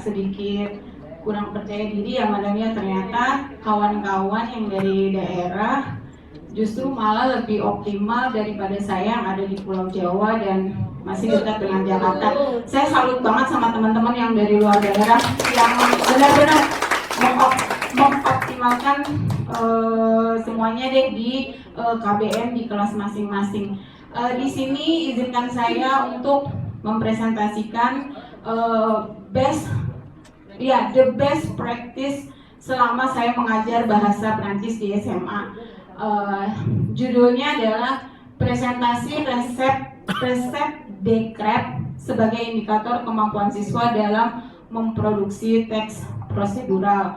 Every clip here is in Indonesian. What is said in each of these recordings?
sedikit kurang percaya diri ya Madam ya, ternyata kawan-kawan yang dari daerah justru malah lebih optimal daripada saya yang ada di Pulau Jawa dan masih dekat dengan Jakarta. Saya salut banget sama teman-teman yang dari luar daerah yang benar-benar mengoptimalkan semuanya deh di KBM di kelas masing-masing. Di sini izinkan saya untuk mempresentasikan the best practice selama saya mengajar bahasa Prancis di SMA. Judulnya adalah presentasi resep Decret sebagai indikator kemampuan siswa dalam memproduksi teks prosedural.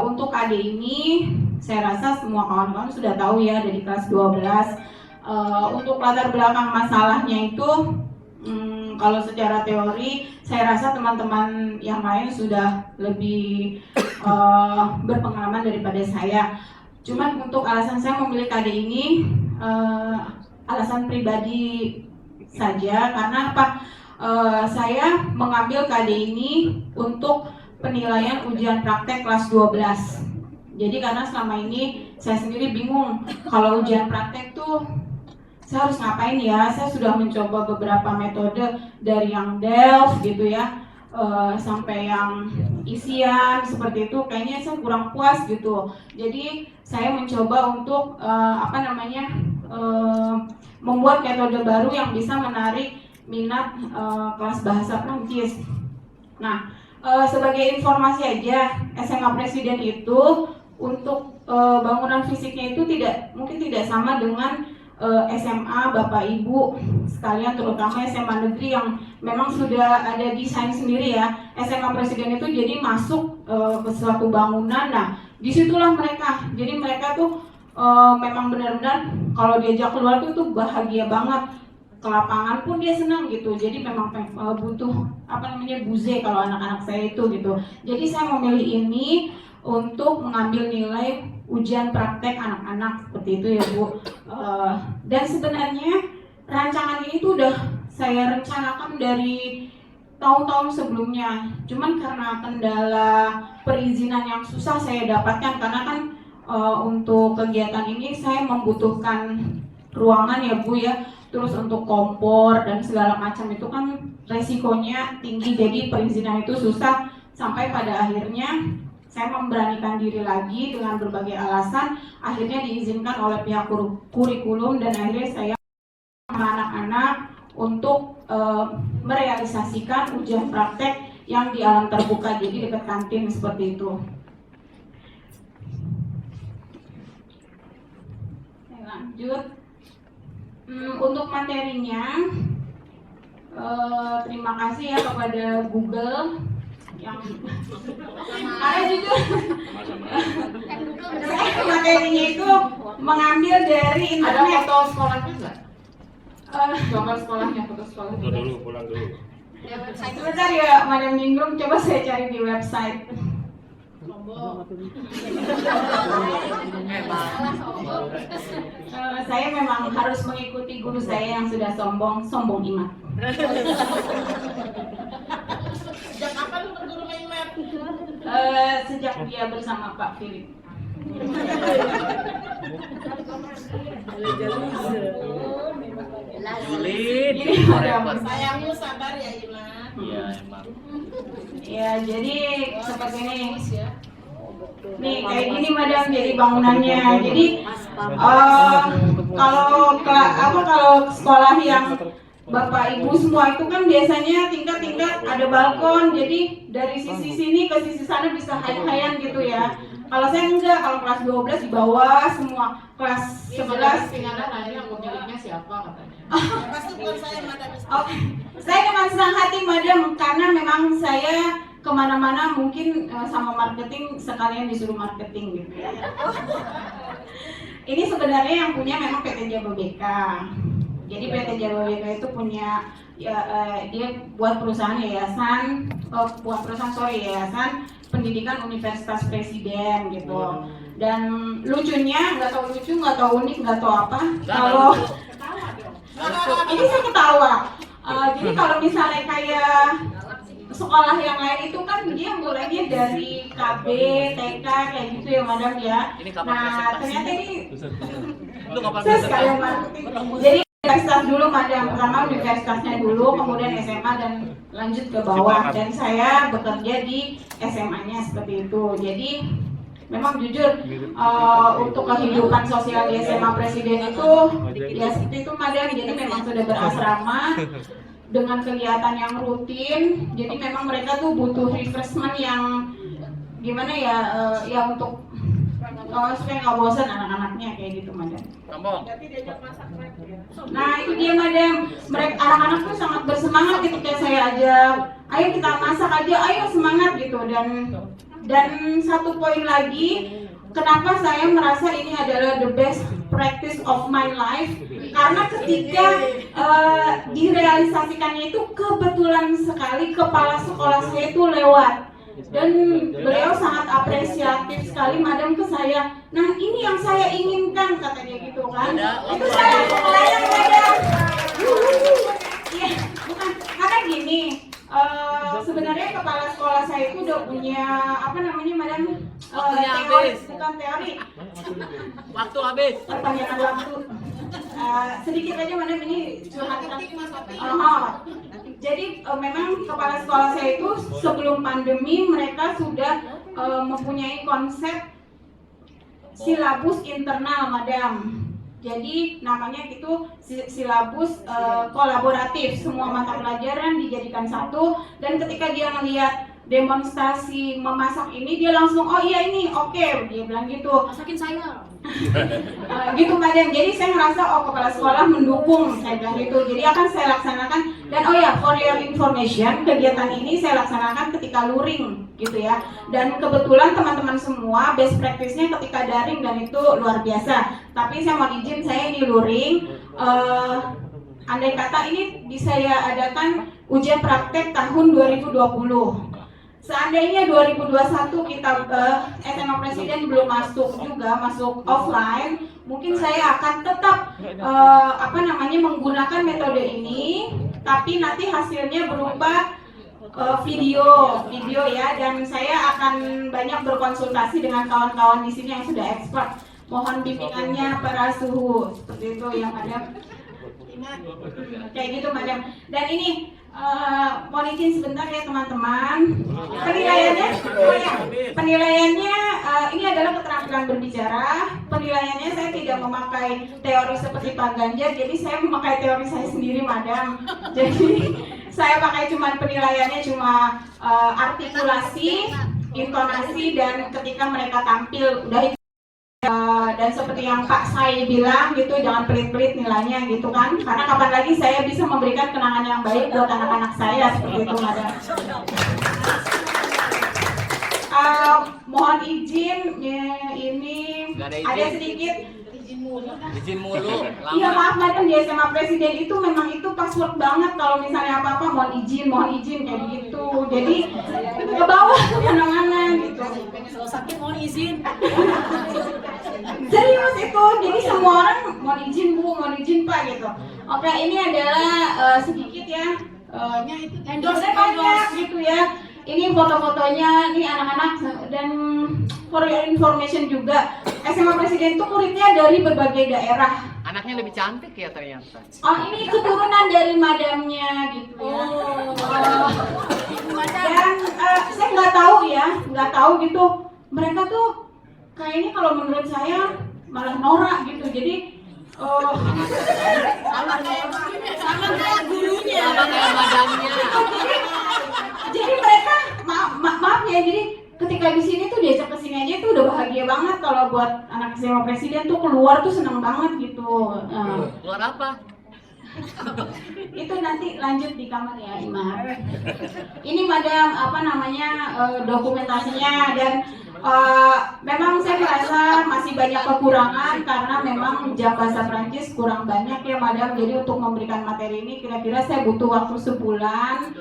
Untuk KD ini saya rasa semua kawan-kawan sudah tahu ya dari kelas 12. Untuk latar belakang masalahnya itu kalau secara teori saya rasa teman-teman yang lain sudah lebih berpengalaman daripada saya. Cuman untuk alasan saya memilih KD ini alasan pribadi saja, karena apa? Saya mengambil KD ini untuk penilaian ujian praktek kelas 12. Jadi karena selama ini saya sendiri bingung kalau ujian praktek tuh saya harus ngapain ya. Saya sudah mencoba beberapa metode dari yang DELF gitu ya, sampai yang isian seperti itu, kayaknya saya kurang puas gitu. Jadi saya mencoba untuk membuat metode baru yang bisa menarik minat kelas bahasa Prancis. Nah, sebagai informasi aja, SMA Presiden itu untuk bangunan fisiknya itu mungkin tidak sama dengan SMA Bapak Ibu sekalian, terutama SMA negeri yang memang sudah ada desain sendiri ya. SMA Presiden itu jadi masuk ke suatu bangunan. Nah, disitulah mereka. Jadi mereka tuh memang benar-benar kalau diajak keluar tuh bahagia banget. Ke lapangan pun dia senang gitu. Jadi memang butuh buze kalau anak-anak saya itu gitu. Jadi saya memilih ini untuk mengambil nilai ujian praktek anak-anak seperti itu ya Bu. Dan sebenarnya rancangan ini tuh udah saya rencanakan dari tahun-tahun sebelumnya. Cuman karena kendala perizinan yang susah saya dapatkan, karena kan untuk kegiatan ini saya membutuhkan ruangan ya Bu ya. Terus untuk kompor dan segala macam itu kan resikonya tinggi, jadi perizinan itu susah. Sampai pada akhirnya saya memberanikan diri lagi dengan berbagai alasan, akhirnya diizinkan oleh pihak kurikulum dan akhirnya saya sama anak-anak untuk merealisasikan ujian praktek yang di alam terbuka, jadi dekat kantin seperti itu. Saya lanjut. Untuk materinya, terima kasih ya kepada Google yang karena jujur materinya itu mengambil dari internet. Ada foto sekolahnya nggak? Gambar sekolahnya, foto sekolahnya. Foto dulu, pulang dulu. Sebentar ya Madam Ningrum, coba saya cari di website. Saya memang harus mengikuti guru saya yang sudah sombong imat. Sejak kapan lu berguru main map? Sejak dia bersama Pak Philip. Jadi Sayangmu sabar ya Iman. Iya emang. Ya jadi seperti ini. Nih kayak gini Madam, jadi bangunannya. Jadi kalau sekolah yang Bapak Ibu semua itu kan biasanya tingkat-tingkat ada balkon, jadi dari sisi sini ke sisi sana bisa hay-hayan gitu ya. Kalau saya enggak, kalau kelas 12 di bawah semua, kelas 11 tinggalan nanya pemiliknya siapa katanya. Pasti bukan saya Madam. Oke, saya dengan senang hati Madam, karena memang saya kemana-mana mungkin sama marketing sekalian disuruh marketing gitu ya. Ini sebenarnya yang punya memang PT Jababeka. Jadi PT Jababeka itu punya dia buat perusahaan yayasan pendidikan Universitas Presiden gitu. Dan lucunya, nggak tahu lucu, nggak tahu unik, nggak tahu apa. Kalau ini saya ketawa. Jadi kalau misalnya kayak sekolah yang lain itu kan dia mulainya dari KB, TK kayak gitu ya madam ya. Nah ternyata ini saya sekalian marketing. Jadi universitas dulu madam, pertama universitasnya dulu, kemudian SMA dan lanjut ke bawah. Dan saya bekerja di SMA-nya seperti itu. Jadi memang jujur untuk kehidupan sosial di SMA Presiden itu ya seperti itu madam. Jadi memang sudah berasrama dengan kegiatan yang rutin. Jadi memang mereka tuh butuh refreshment yang gimana ya, ya untuk supaya nggak bosan anak-anaknya kayak gitu madam. Nah itu dia madam, mereka anak-anak tuh sangat bersemangat ketika saya ajak, ayo kita masak aja, ayo semangat gitu. Dan satu poin lagi, kenapa saya merasa ini adalah the best practice of my life, karena ketika direalisasikannya itu kebetulan sekali kepala sekolah saya itu lewat. Dan beliau sangat apresiatif sekali madam ke saya. Nah ini yang saya inginkan katanya gitu kan. Itu saya langsung melayang madam. Iya, bukan karena gini. Sebenarnya kepala sekolah saya itu udah punya apa namanya madam, teori, bukan teori. Waktu habis. Perpanjangan waktu. Sedikit aja madam ini curhat. Jadi memang kepala sekolah saya itu sebelum pandemi mereka sudah mempunyai konsep silabus internal madam. Jadi namanya itu silabus kolaboratif, semua mata pelajaran dijadikan satu. Dan ketika dia melihat demonstrasi memasak ini, dia langsung oh iya ini oke, dia bilang gitu. Masakin saya. Gitu madam. Jadi saya ngerasa oh kepala sekolah mendukung, saya bilang gitu. Jadi akan saya laksanakan. Dan oh ya for your information, kegiatan ini saya laksanakan ketika luring gitu ya. Dan kebetulan teman-teman semua best practice-nya ketika daring dan itu luar biasa. Tapi saya mau izin saya ini luring. Andai kata ini bisa saya adakan ujian praktek tahun 2020. Seandainya 2021 kita SMA Presiden belum masuk juga, masuk offline, mungkin saya akan tetap menggunakan metode ini, tapi nanti hasilnya berupa video ya, dan saya akan banyak berkonsultasi dengan kawan-kawan di sini yang sudah expert. Mohon bimbingannya para suhu seperti itu ya madam. Kayak gitu madam. Dan ini mohon izin sebentar ya teman-teman. Penilaiannya ini adalah keterampilan berbicara. Penilaiannya saya tidak memakai teori seperti Pak Ganjar, jadi saya memakai teori saya sendiri madam. Jadi saya pakai penilaiannya cuma artikulasi, intonasi, dan ketika mereka tampil udah itu. Dan seperti yang Pak Sai bilang gitu, jangan pelit-pelit nilainya gitu kan, karena kapan lagi saya bisa memberikan kenangan yang baik buat anak-anak saya seperti itu madam. Mohon izin ini ada sedikit Izin mulu. iya maaf madam, di SMA Presiden itu memang itu password banget, kalau misalnya apa-apa mohon izin kayak gitu. Jadi ke bawah kemana-mana gitu. Kalau sakit mohon izin. Serius itu, jadi semua orang mohon izin bu, mohon izin pak gitu. Oke, ini adalah sedikit ya, endorse banyak gitu ya. Ini foto-fotonya, ini anak-anak. Dan for your information juga, SMA Presiden itu muridnya dari berbagai daerah. Anaknya lebih cantik ya ternyata. Oh ini keturunan dari madamnya gitu ya. Dan saya nggak tahu gitu. Mereka tuh kayaknya kalau menurut saya malah norak gitu. Jadi Sama kayak gurunya. Sama kayak madamnya. jadi mereka maaf ya, jadi ketika di sini tuh diajak ke sini aja tuh udah bahagia banget. Kalau buat anak SMA Presiden tuh keluar tuh seneng banget gitu. Keluar apa? Itu nanti lanjut di kamar ya Imam. Ini madam dokumentasinya, dan memang saya merasa masih banyak kekurangan karena memang jam bahasa Prancis kurang banyak ya madam. Jadi untuk memberikan materi ini kira-kira saya butuh waktu sebulan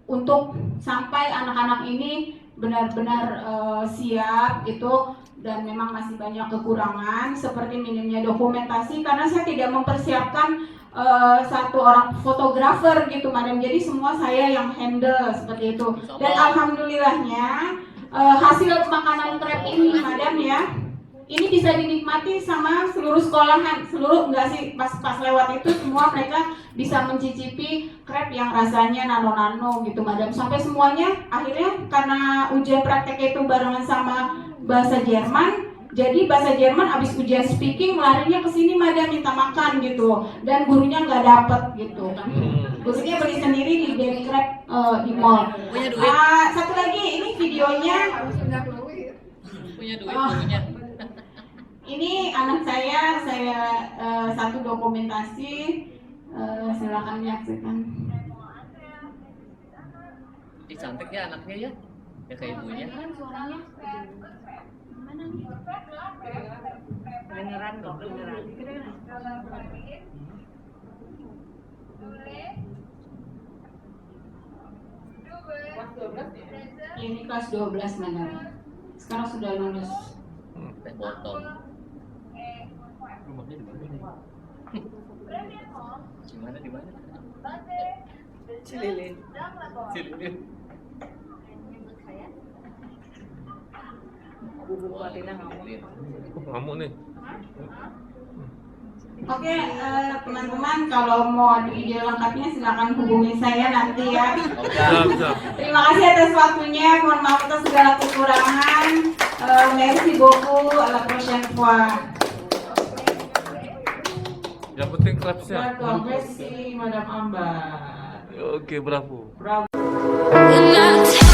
untuk sampai anak-anak ini benar-benar siap gitu. Dan memang masih banyak kekurangan seperti minimnya dokumentasi, karena saya tidak mempersiapkan satu orang fotografer gitu madam, jadi semua saya yang handle seperti itu. Dan alhamdulillahnya hasil makanan krep ini madam ya, ini bisa dinikmati sama seluruh sekolahan, enggak sih, pas lewat itu semua mereka bisa mencicipi krep yang rasanya nano-nano gitu madam, sampai semuanya akhirnya karena ujian praktek itu barengan sama bahasa Jerman. Jadi bahasa Jerman abis ujian speaking larinya ke sini madam minta makan gitu, dan gurunya nggak dapet gitu. Gurunya beli sendiri di Dairy Crab di mall. Punya duit. Satu lagi ini videonya. Punya duit punya. Ini anak saya satu dokumentasi, silakan menyaksikan. Ih, cantik ya anaknya ya. Ya kayak ibunya. Kedengeran kok, kedengeran. Ini kelas 12 mana? Sekarang sudah lulus. Teh botol. Rumahnya di mana nih? Di mana? Cililin. Cililin. Bubuk Fatina ngamuk. Ngamuk nih. Oke, teman-teman kalau mau video lengkapnya silakan hubungi saya nanti ya. Siap. Terima kasih atas waktunya, mohon maaf atas segala kekurangan. Merci beaucoup à la prochaine fois. Yang penting klapsnya. Merci Madam Ambar. Oke, bravo. Bravo. When I